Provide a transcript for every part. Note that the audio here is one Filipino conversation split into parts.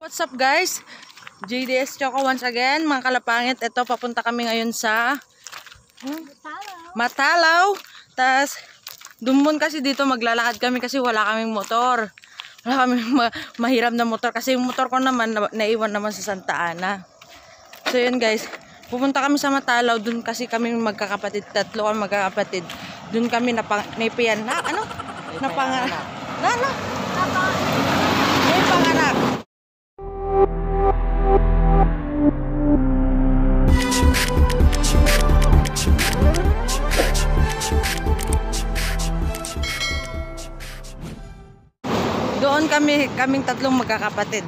What's up guys? JDS Choco once again, mga kalapangit. Ito, papunta kami ngayon sa Matalaw. Tas dumbon kasi dito maglalakad kami kasi wala kaming motor. Wala kaming mahiram na motor kasi yung motor ko naman naiwan naman sa Santa Ana. So yun guys, pupunta kami sa Matalaw. Dun kasi kami magkakapatid, tatlo kami magkakapatid. Dun kami naipian na ano? Napanganak. Doon kaming tatlong magkakapatid.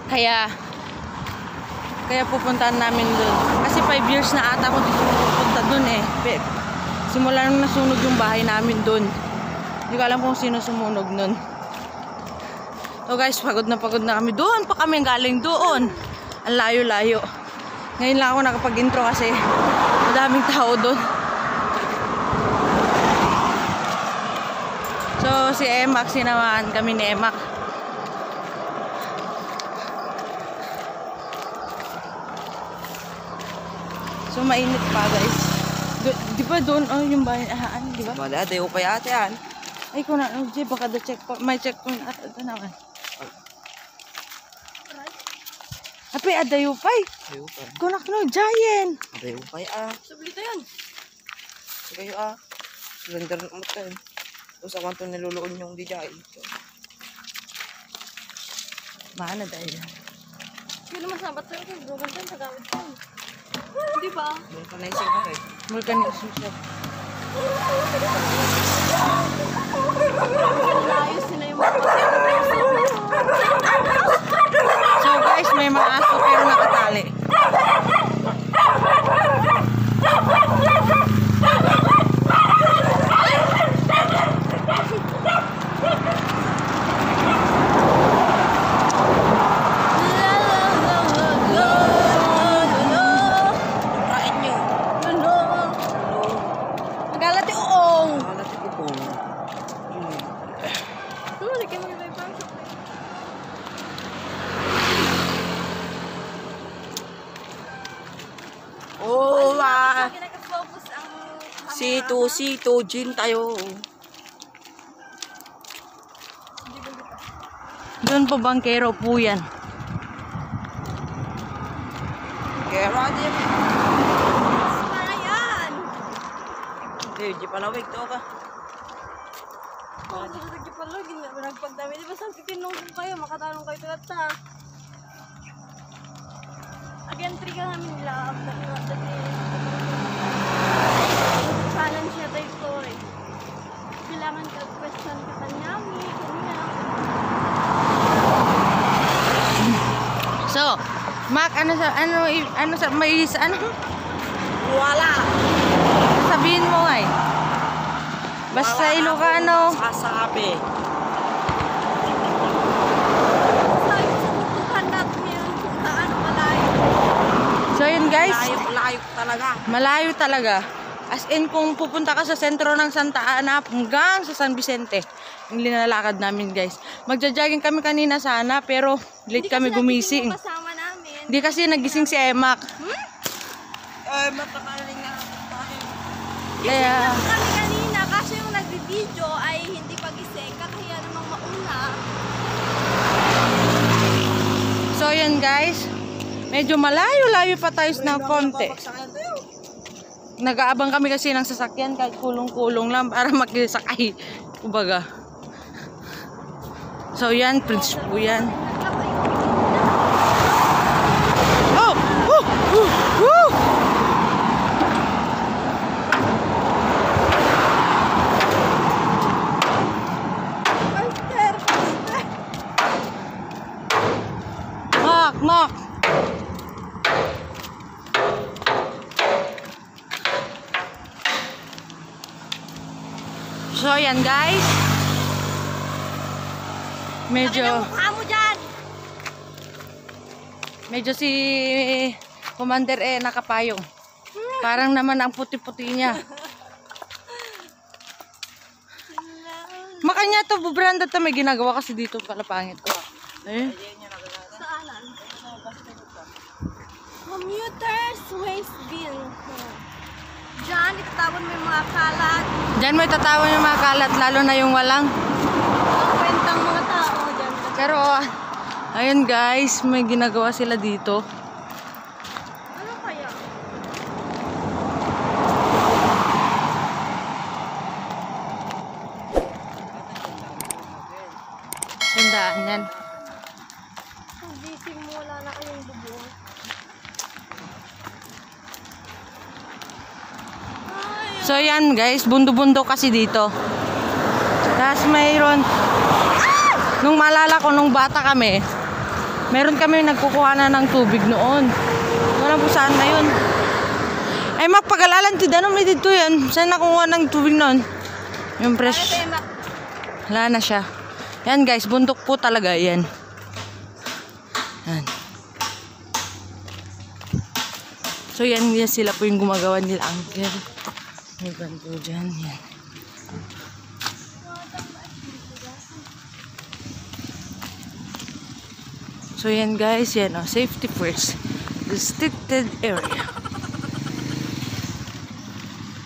Kaya pupuntahan namin doon. Kasi 5 years na ata ako dito pupunta doon eh. Simula nung nasunog yung bahay namin doon. Hindi ko alam kung sino sumunog nun. So guys, pagod na kami. Doon pa kami galing doon. Ang layo-layo. Ngayon lang ako nakapag-intro kasi madaming tao doon. So si Emak, sinamahan kami ni Emak. So mainit pa guys. Di ba doon yung bayan, di ba? Wala, dayo pa yata yan. Ay ko na, baka the checkpoint, may checkpoint at ito naman. Ape, adayo pa eh. Dayo pa. Kunak no, giant. Dayo pa yan. Sablito yan. Kayo Slender na umat kayo. Tapos ako ito niluloon yung DJ. Maana dahil yan. Hindi naman sabat sa'yo kung brogan dyan sa gamit ko. Di ba? Vulcanizing ka eh. Vulcanism siya. Ayos sila yung mga So guys, may mga aso pero nakatali. Oh, Kinaka-focus ang Sito, gin tayo. Doon po bangkero po yan. Kaya radyo. para yan. Di palawig to ka. Hindi pala, nagpagdami. Di ba saan titinong kayo, makatanong kayo tulad Again, trigger namin nila after challenge niya tayo story. Kailangan ka question ka kanyami, kanya. So, Mac, Wala. sabihin mo nga eh. Basta Ilocano. Sasabi. Sabi ko sa tutukan natin yun kung gaano malayo. So yun guys, Layo talaga. malayo talaga. As in, kung pupunta ka sa sentro ng Santa Ana hanggang sa San Vicente, yung linalakad namin guys. Magja-jogging kami kanina sana, pero late kami gumising. Hindi kasi kasama namin. Hindi kasi nagising si Emak. Matakaling nga tayo. Kaya, Kami kanina kasi yung nagbi-video ay hindi pagising kaya namang mauna. so yun guys, medyo malayo-layo pa tayo ng konti. Nag-aabang kami kasi ng sasakyan kahit kulong-kulong lang para makisakay. Kumbaga. So yan, Prince po yan. Oh! Woo! Woo! Woo! Mak! So yan guys. Medyo si Commander nakapayong. Parang naman ang puti-puti niya. Makanya to, Branda to, may ginagawa kasi dito kalapangit. Eh? waste bin. Diyan, itatawan mo yung mga kalat. Diyan mo itatawan yung mga kalat, lalo na yung walang. Walang kwentang mga tao dyan. Pero, ayun guys, may ginagawa sila dito. Ano kaya? Sandaan yan. Hindi simula na kayong bubong. So yan guys, bundo-bundo kasi dito. Tapos mayroon, nung maalala ko nung bata kami, meron kami nagkukuha na ng tubig noon. Wala po saan na yun. Ay mapagalalan ti danom ni dito yan. Saan nakuha ng tubig noon? Yung fresh. Wala na siya. Yan guys, bundok po talaga yan. Yan. So yan sila po yung gumagawa nila angker. May bando dyan. Yan. So yan guys, yan oh, safety first. Restricted area.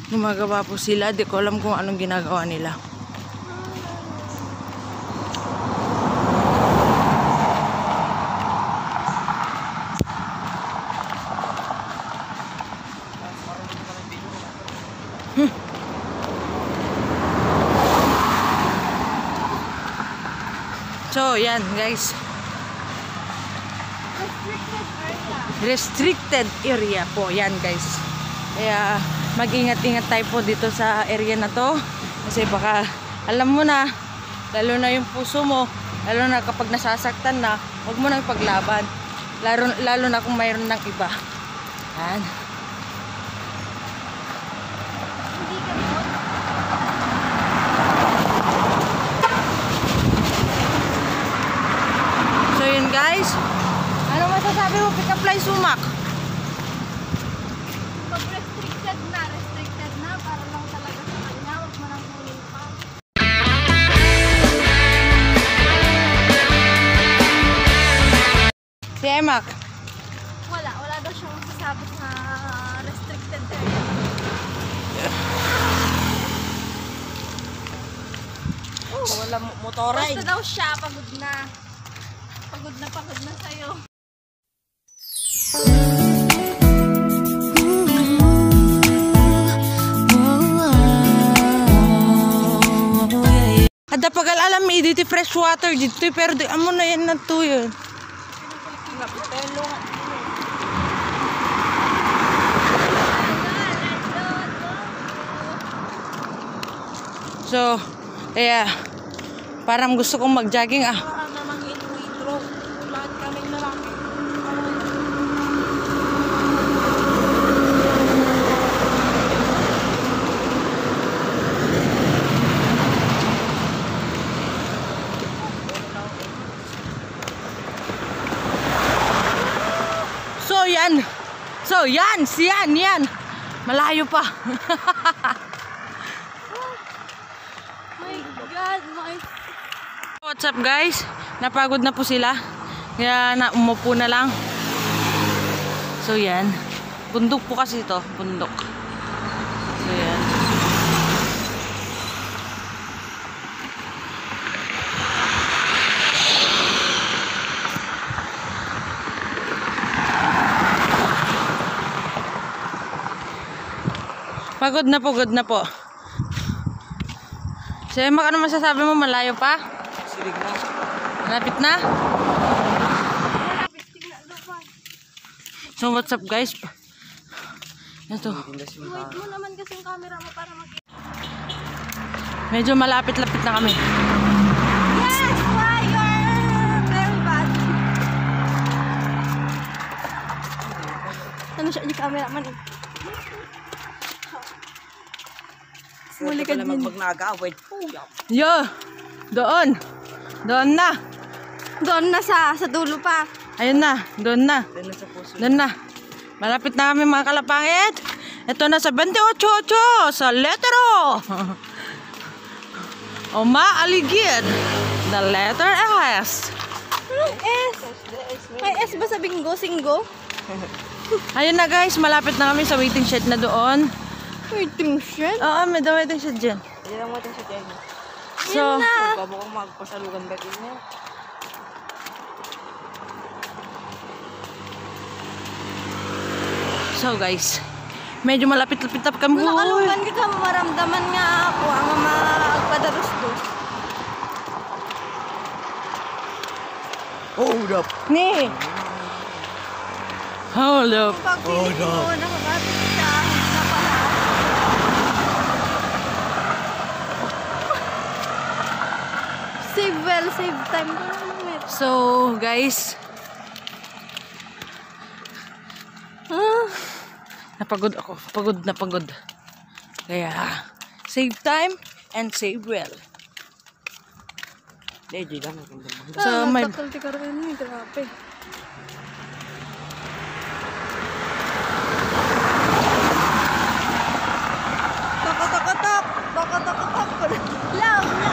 Gumagawa po sila. Di ko alam kung anong ginagawa nila. So, yan guys. Restricted area po. Yan guys. Kaya mag-ingat-ingat tayo po dito sa area na to. Kasi baka, alam mo na, lalo na yung puso mo, lalo na kapag nasasaktan na, huwag mo nang paglaban. Lalo na kung mayroon ng iba. Yan. Hindi ganun. So yun guys. Ano masasabi mo? Pick up line sumak. Pag restricted na, para lang talaga sa kanya, huwag mo nang kunin pa. Si Emak. Wala daw siyang masasabi sa restricted area. Wala motoray. Basta daw siya, pagod na. Pagod na sa'yo. Ada pagal alam mi dito fresh water dito pero di amo na yan na to yun. So, kaya parang gusto kong mag-jogging ah. Para namang intro. Lahat kaming lalaki. So yan, yan. Malayo pa. My God, What's up guys? Napagod na po sila. Kaya umupo na lang. So yan. Bundok po kasi ito. Bundok. So yan. Pagod na po. So Emma, ano masasabi mo? Malayo pa? Silig na. Malapit na? So what's up guys? Ito. wait mo naman kasi yung camera mo para makita. Medyo malapit-lapit na kami. Yes! Why? You're very bad. Ano siya? Yung cameraman eh. Muli ka din. Mag-nag-awit. Yo! Doon! Doon na! Doon na sa dulo pa. Ayun na! Doon na! Dahil sa puso. Doon na! Malapit na kami mga kalapangit! Ito na sa 28-8 sa letter O! Umaaligid! The letter S! Anong S? May S ba sa bingo? Singgo? Ayun na guys, malapit na kami sa waiting shed na doon. Waiting shed? Oo, may daw waiting shed dyan. Hindi lang mo ito sa tiyan. So, Babo kong magpasalugan ba't mo. so guys, medyo malapit-lapit up kami. Kung nakalugan kita, maramdaman nga ako ang magpadarus-dus. Hold up. Ni! Hold up. Pag piling mo, nakakapit siya, na pala. Save well, save time. So, guys. Napagod ako. Pagod na pagod. Kaya, save time and save well. Hindi, lang. So, may... Nagkakalti ka rin eh, grabe. Tok. Love na.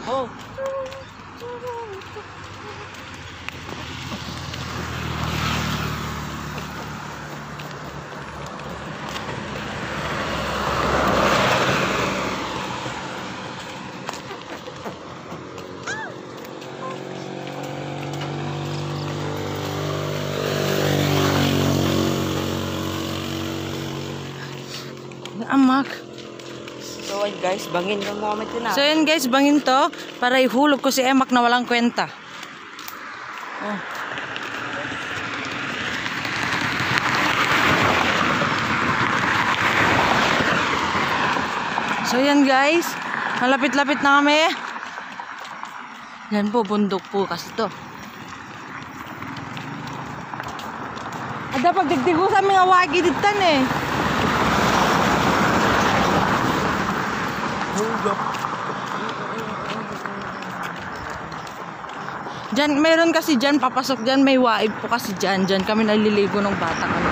Oh. Amak. So, ayun guys, bangin ka mo kami So, yun guys, bangin to para ihulog ko si Emak na walang kwenta. Oh. So, yan guys. Malapit-lapit na kami. Yan po, bundok po kasi to. Ada pag digdigo sa mga wagi ditan eh. Hold up. Diyan, meron kasi diyan, papasok diyan, may waib po kasi diyan. Diyan kami naliligo ng bata kami.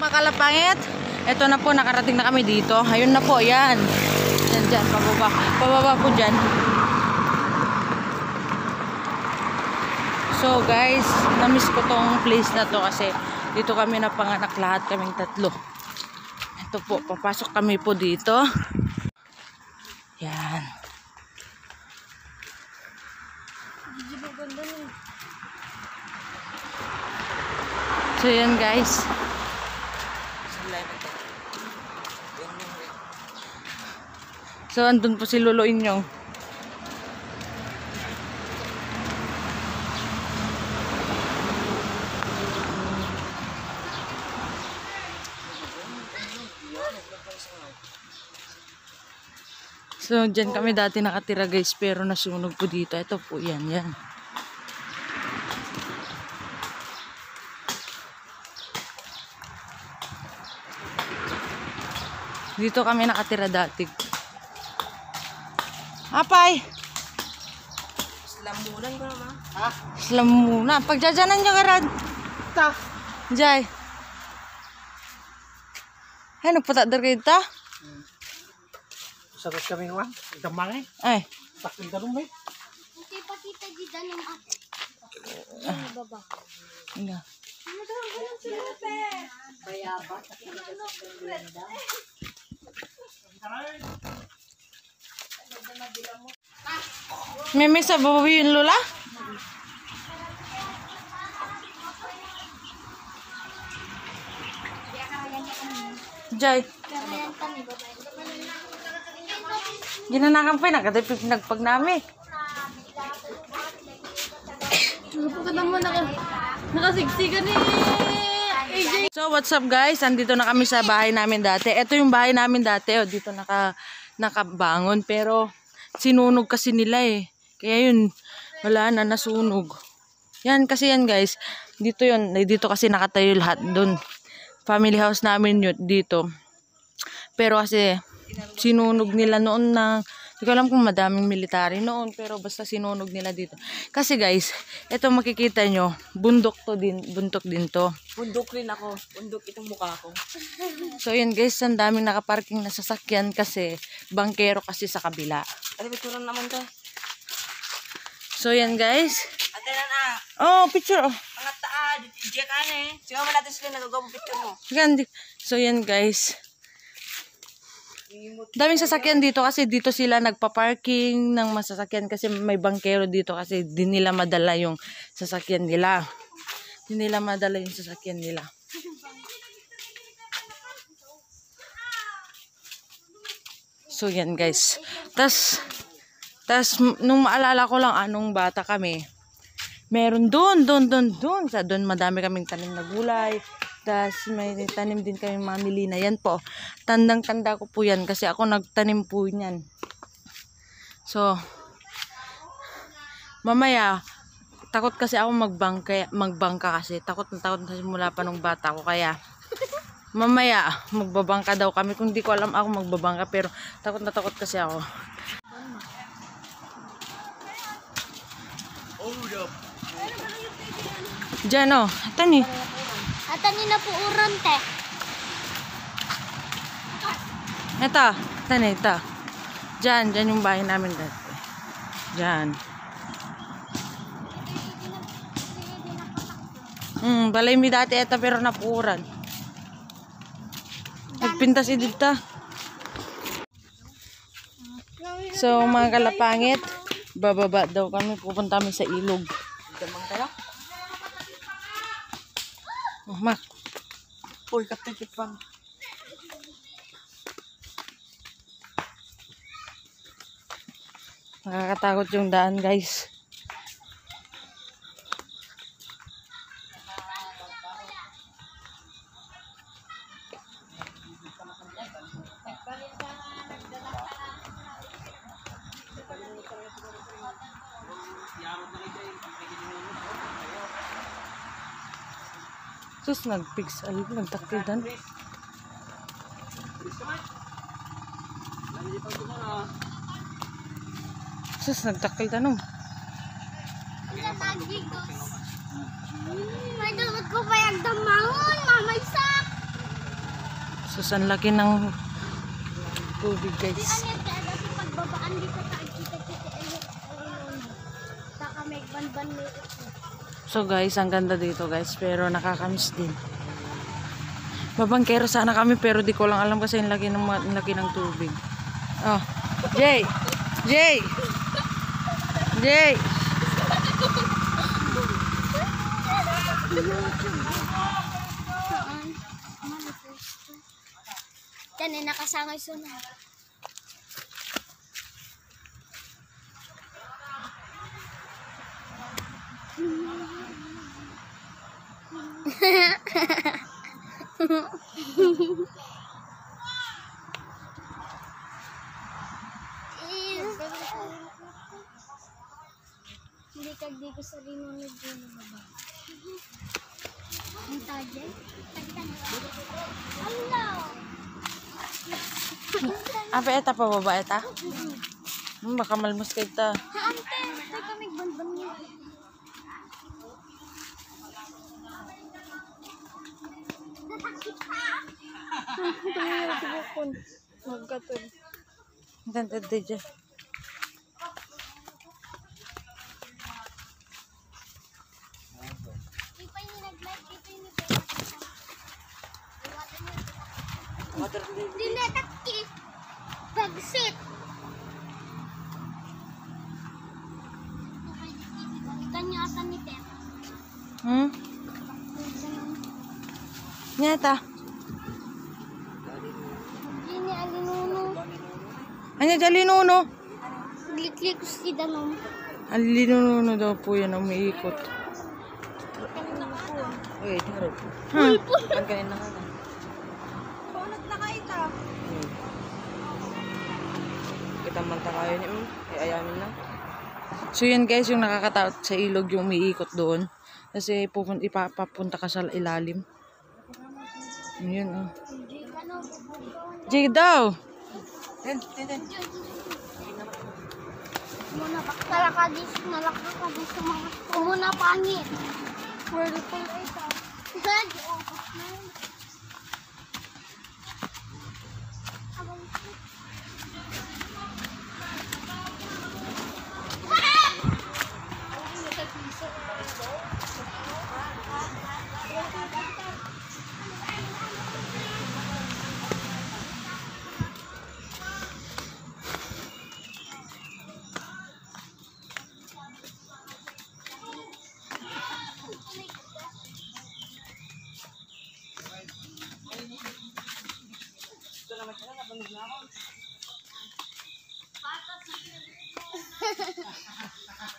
Makalapangit. Ito na po, nakarating na kami dito. Ayun na po, yan. Yan dyan, pababa. Pababa po dyan. So guys, na-miss ko tong place na to kasi dito kami napanganak lahat, kaming tatlo. Ito po, papasok kami po dito. Yan. So yan guys. So andun po si Lolo Inyong. So dyan kami dati nakatira guys, pero nasunog po dito. Ito po yan, yan. Dito kami nakatira dati. Apay! Slamunan ko naman. Islam muna. Pagjajanan nyo karad. Ta. Jai. Ay, nagpatadar kayo ta? Sarap kami naman. Damang eh. Ay. Takil ka rin eh. Hindi pa kita dito ng ako. Baba. Nga. Meme sa babawi yung Lola? Jai. Ginanakan pa yun. Nagatipig nagpag namin. Napakita mo, nakasiksikan ni AJ. So what's up guys? Andito na kami sa bahay namin dati. Ito yung bahay namin dati. Oh. Dito nakabangon. Pero sinunog kasi nila eh. Kaya yun, wala na, nasunog. Yan kasi yan guys. Dito yun. Dito kasi nakatayo lahat doon. Family house namin yun dito. Pero kasi sinunog nila noon na Hindi ko alam kung madaming military noon, pero basta sinunog nila dito. Kasi guys, ito makikita nyo, bundok din to. Bundok rin ako. Bundok itong mukha ko. So yun guys, ang daming nakaparking na sasakyan kasi bangkero kasi sa kabila. Ano, picture naman to. So yan guys. Ate na na. Oh, picture. Oh. Ang taa, DJ ka na eh. Sige mo natin sila nagagawa mo picture mo. So yan guys. Daming sasakyan dito kasi dito sila nagpa-parking ng masasakyan kasi may bangkero dito kasi di nila madala yung sasakyan nila. Di nila madala yung sasakyan nila. So yan guys. Tas nung maalala ko lang anong bata kami, meron doon madami kaming tanim na gulay. Tas may tanim din kami mamili na yan po. Tandang-tanda ko po yan kasi ako nagtanim po yan. So, mamaya, takot kasi ako magbangka kasi. Takot na kasi mula pa nung bata ko. Kaya, mamaya, magbabangka daw kami. Kung di ko alam ako magbabangka pero takot na takot kasi ako. Diyan o, tani. Atani na po urante. Ito, tani, ito. Diyan yung bahay namin dati. Diyan. Balay mi dati ito pero napuuran. Nagpintas dito. So mga kalapangit, bababa daw kami, pupunta kami sa ilog. Damang tayo. Oh, Mak. Uy, Captain Chipang. Nakakatakot yung daan guys. Sus, nagpigs. Ay, nagtakildan. Sus, nagtakildan. May dapat ko pa yung damangon, mamaysak. Sus, ang laki ng tubig guys. Ano kaya kasi pagbabaan dito kita-kita saka may ban-ban may ito. So guys, ang ganda dito guys, pero nakakamiss din. Babangkero sana kami pero di ko lang alam kasi ang laki ng tubig. Oh, Jay! Jay! Jay! Yan ay nakasangay sunod. Hindi kagdi ko sa rinunod yun na ba? Ang tajay? Hello! Apa eta pa baba eta? Baka malmas kay ta. Ante, ito kami ban-ban niya. Magkatod. Ganda dito. Ipa yung nag-live, ipa yung Dinetakki. Pagsit. Kanya asan ni Ted. Nyata. Ini alinuno. Anya dali nuno. Gliklik ko si Danom. Alinuno daw po yan umiikot. Uy, harap. Ang kanina ka na. Kita manta kayo ni ayamin lang. So yan guys, yung nakakatakot sa ilog yung umiikot doon. Kasi ipapapunta ka sa ilalim. Yun oh. Jig daw! Ten. Muna baktalakadis, nalakakadis sa mga muna pangit. Whirlpool ay ito. Hindi, ubos na yun.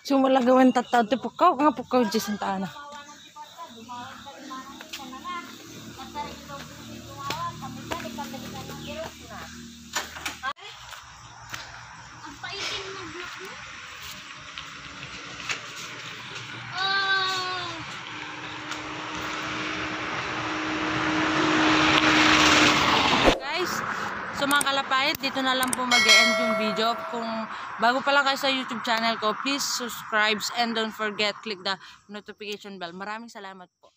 Sumula gawin tataw, ti pukaw, nga pukaw di Santa Ana. Ang paitin ng block mo. Oh! Guys, so mga kalapayat, dito na lang po mag-e-end yung video. Kung bago pa lang kayo sa YouTube channel ko, please subscribe and don't forget click the notification bell. Maraming salamat po.